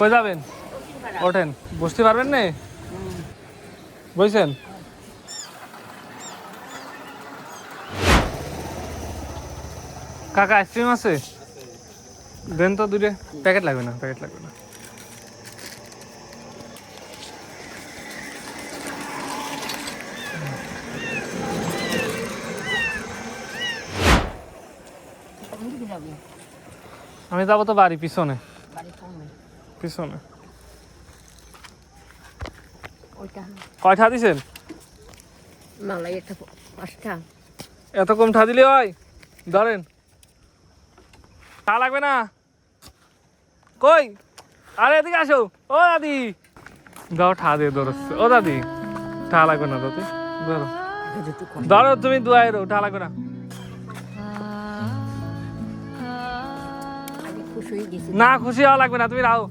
কই যাবেন? ওঠেন, বসতে পারবেন না? বুঝছেন? কাকা আইসক্রিম আছে? দেন তো দুটো। প্যাকেট লাগবে না, প্যাকেট লাগবে না। আমি যাবো তো বাড়ি পিছনে। পিছনে কয়টা দিছেন? এত কম ঠা দিলে হয়? ধরেন, ঠা লাগবে না। কই? আরে এদিকে আসো। ও দাদি, দাও ঠা দিয়ে ধরছে। ও দাদি, ঠা লাগবে না দাদি, ধরো ধরো, তুমি দুয়াই রো, ঠা লাগবে না। না খুশি হওয়া লাগবে না, তুমি রাও।